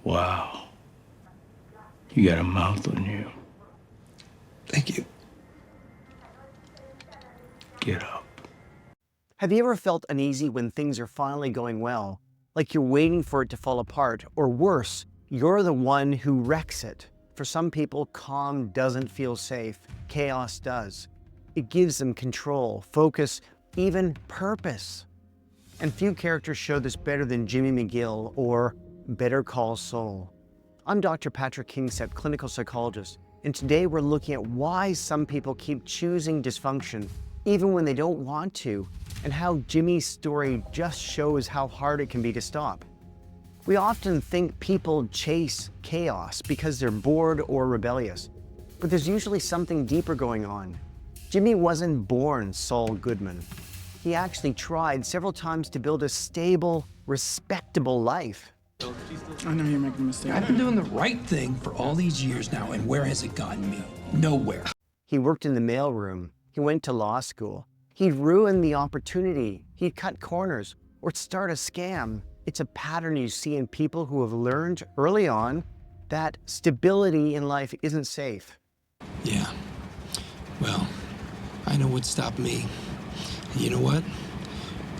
Wow. You got a mouth on you. Thank you. Get up. Have you ever felt uneasy when things are finally going well? Like you're waiting for it to fall apart, or worse, you're the one who wrecks it. For some people, calm doesn't feel safe. Chaos does. It gives them control, focus, even purpose. And few characters show this better than Jimmy McGill or Better Call Saul. I'm Dr. Patrick Kingsep, clinical psychologist, and today we're looking at why some people keep choosing dysfunction even when they don't want to, and how Jimmy's story just shows how hard it can be to stop. We often think people chase chaos because they're bored or rebellious, but there's usually something deeper going on. Jimmy wasn't born Saul Goodman. He actually tried several times to build a stable, respectable life. I know you're making a mistake. I've been doing the right thing for all these years now, and where has it gotten me? Nowhere. He worked in the mailroom. He went to law school. He'd ruin the opportunity. He'd cut corners or start a scam. It's a pattern you see in people who have learned early on that stability in life isn't safe. Yeah. Well, I know what stopped me. And you know what?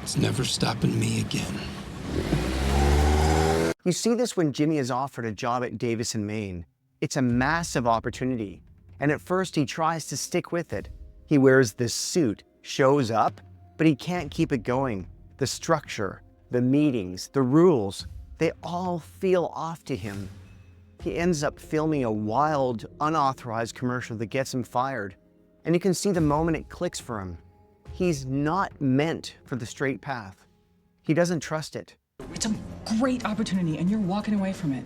It's never stopping me again. You see this when Jimmy is offered a job at Davis in Maine. It's a massive opportunity. And at first he tries to stick with it. He wears this suit, shows up, but he can't keep it going. The structure, the meetings, the rules, they all feel off to him. He ends up filming a wild, unauthorized commercial that gets him fired. And you can see the moment it clicks for him. He's not meant for the straight path. He doesn't trust it. It's a great opportunity and you're walking away from it.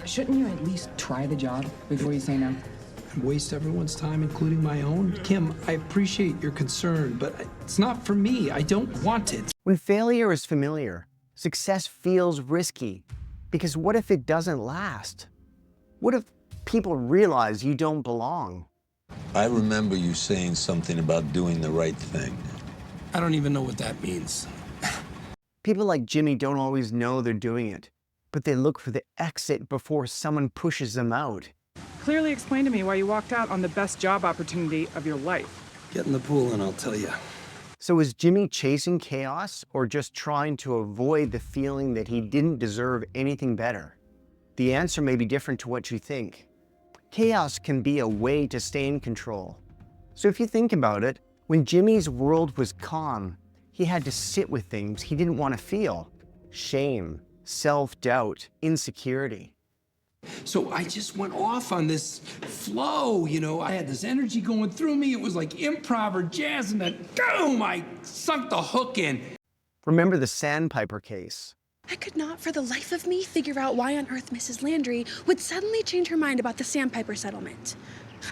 Shouldn't you at least try the job before you say no? And waste everyone's time, including my own? Kim, I appreciate your concern, but it's not for me. I don't want it. When failure is familiar, success feels risky. Because what if it doesn't last? What if people realize you don't belong? I remember you saying something about doing the right thing. I don't even know what that means. People like Jimmy don't always know they're doing it, but they look for the exit before someone pushes them out. Clearly explain to me why you walked out on the best job opportunity of your life. Get in the pool and I'll tell you. So is Jimmy chasing chaos or just trying to avoid the feeling that he didn't deserve anything better? The answer may be different to what you think. Chaos can be a way to stay in control. So if you think about it, when Jimmy's world was calm, he had to sit with things he didn't want to feel. Shame, self-doubt, insecurity. So I just went off on this flow, you know. I had this energy going through me. It was like improv or jazz, and then boom, I sunk the hook in. Remember the Sandpiper case. I could not for the life of me figure out why on earth Mrs. Landry would suddenly change her mind about the Sandpiper settlement.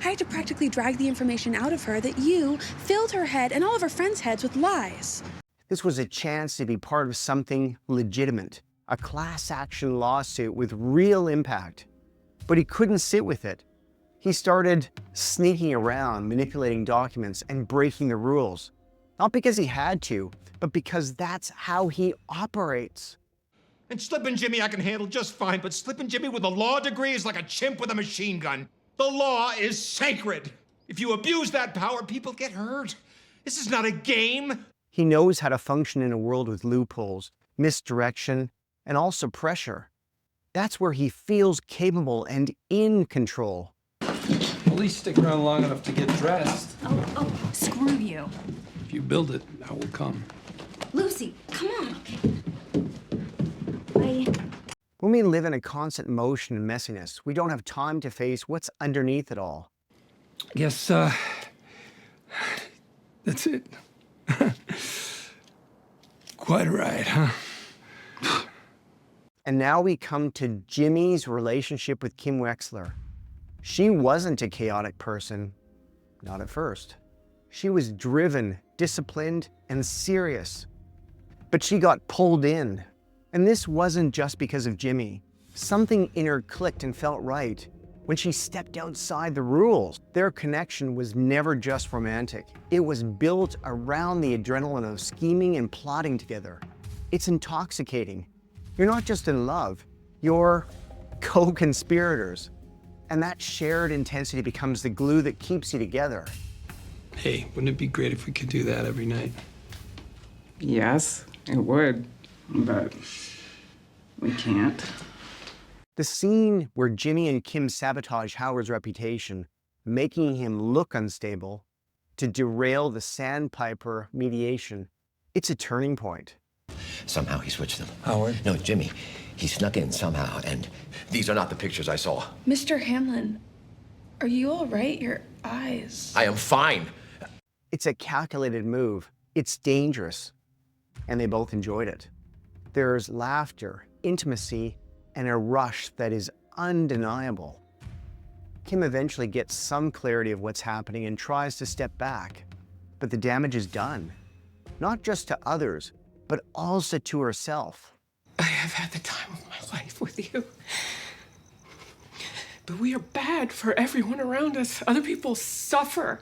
I had to practically drag the information out of her that you filled her head and all of her friends' heads with lies. This was a chance to be part of something legitimate, a class action lawsuit with real impact. But he couldn't sit with it. He started sneaking around, manipulating documents, and breaking the rules. Not because he had to, but because that's how he operates. And slipping Jimmy I can handle just fine, but slipping Jimmy with a law degree is like a chimp with a machine gun. The law is sacred. If you abuse that power, people get hurt. This is not a game. He knows how to function in a world with loopholes, misdirection, and also pressure. That's where he feels capable and in control. At least stick around long enough to get dressed. Oh, screw you. If you build it, I will come. Lucy, come on. When we live in a constant motion and messiness, we don't have time to face what's underneath it all. Guess, that's it. Quite a ride, huh? And now we come to Jimmy's relationship with Kim Wexler. She wasn't a chaotic person, not at first. She was driven, disciplined, and serious. But she got pulled in. And this wasn't just because of Jimmy. Something in her clicked and felt right. When she stepped outside the rules, their connection was never just romantic. It was built around the adrenaline of scheming and plotting together. It's intoxicating. You're not just in love, you're co-conspirators. And that shared intensity becomes the glue that keeps you together. Hey, wouldn't it be great if we could do that every night? Yes, it would, but we can't. The scene where Jimmy and Kim sabotage Howard's reputation, making him look unstable, to derail the Sandpiper mediation, it's a turning point. Somehow he switched them. Howard? No, Jimmy. He snuck in somehow, and these are not the pictures I saw. Mr. Hamlin, are you all right? Your eyes. I am fine. It's a calculated move. It's dangerous. And they both enjoyed it. There's laughter, intimacy, and a rush that is undeniable. Kim eventually gets some clarity of what's happening and tries to step back. But the damage is done. Not just to others, but also to herself. I have had the time of my life with you. But we are bad for everyone around us. Other people suffer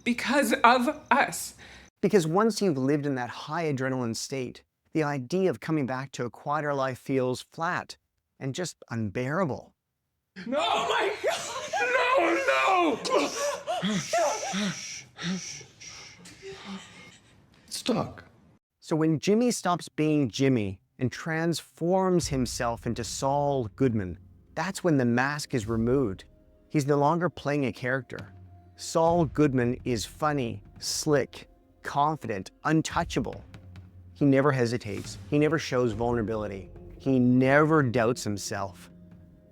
because of us. Because once you've lived in that high adrenaline state, the idea of coming back to a quieter life feels flat and just unbearable. No! Oh my God! No, no! Let's talk. So when Jimmy stops being Jimmy and transforms himself into Saul Goodman, that's when the mask is removed. He's no longer playing a character. Saul Goodman is funny, slick, confident, untouchable. He never hesitates. He never shows vulnerability. He never doubts himself.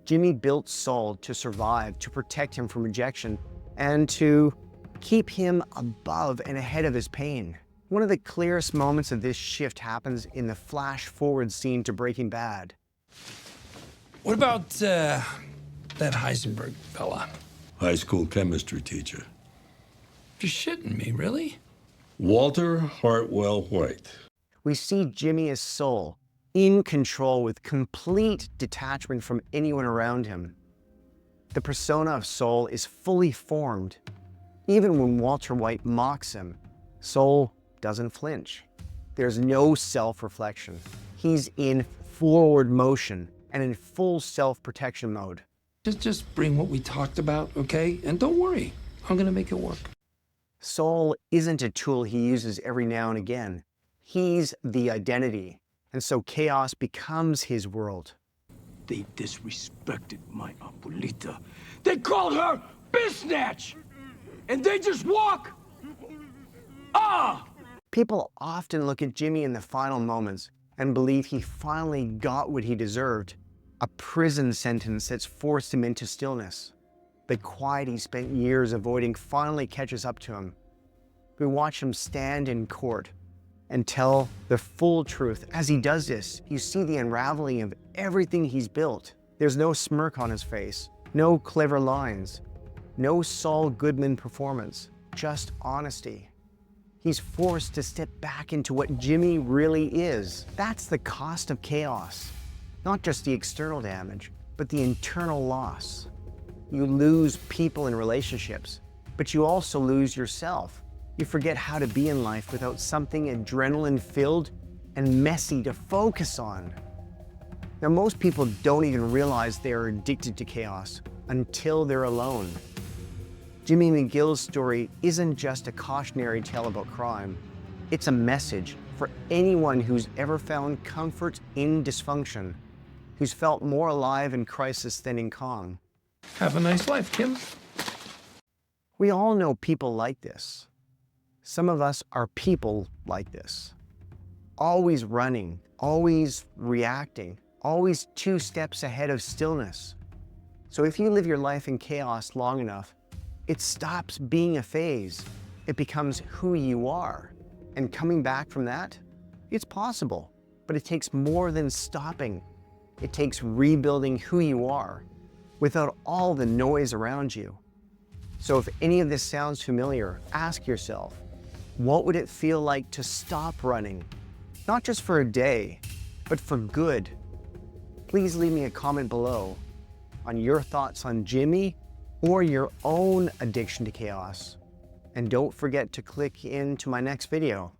Jimmy built Saul to survive, to protect him from rejection, and to keep him above and ahead of his pain. One of the clearest moments of this shift happens in the flash-forward scene to Breaking Bad. What about that Heisenberg fella? High school chemistry teacher. You're shitting me, really? Walter Hartwell White. We see Jimmy as Saul, in control with complete detachment from anyone around him. The persona of Saul is fully formed. Even when Walter White mocks him, Saul doesn't flinch. There's no self-reflection. He's in forward motion and in full self-protection mode. Just bring what we talked about, okay? And don't worry, I'm gonna make it work. Saul isn't a tool he uses every now and again. He's the identity, and so chaos becomes his world. They disrespected my abuelita. They called her Biznatch! And they just walk! People often look at Jimmy in the final moments and believe he finally got what he deserved, a prison sentence that's forced him into stillness. The quiet he spent years avoiding finally catches up to him. We watch him stand in court and tell the full truth. As he does this, you see the unraveling of everything he's built. There's no smirk on his face, no clever lines, no Saul Goodman performance, just honesty. He's forced to step back into what Jimmy really is. That's the cost of chaos. Not just the external damage, but the internal loss. You lose people and relationships, but you also lose yourself. You forget how to be in life without something adrenaline-filled and messy to focus on. Now, most people don't even realize they are addicted to chaos until they're alone. Jimmy McGill's story isn't just a cautionary tale about crime. It's a message for anyone who's ever found comfort in dysfunction, who's felt more alive in crisis than in calm. Have a nice life, Kim. We all know people like this. Some of us are people like this. Always running, always reacting, always 2 steps ahead of stillness. So if you live your life in chaos long enough, it stops being a phase. It becomes who you are. And coming back from that, it's possible, but it takes more than stopping. It takes rebuilding who you are without all the noise around you. So if any of this sounds familiar, ask yourself, what would it feel like to stop running? Not just for a day, but for good. Please leave me a comment below on your thoughts on Jimmy or your own addiction to chaos. And don't forget to click into my next video.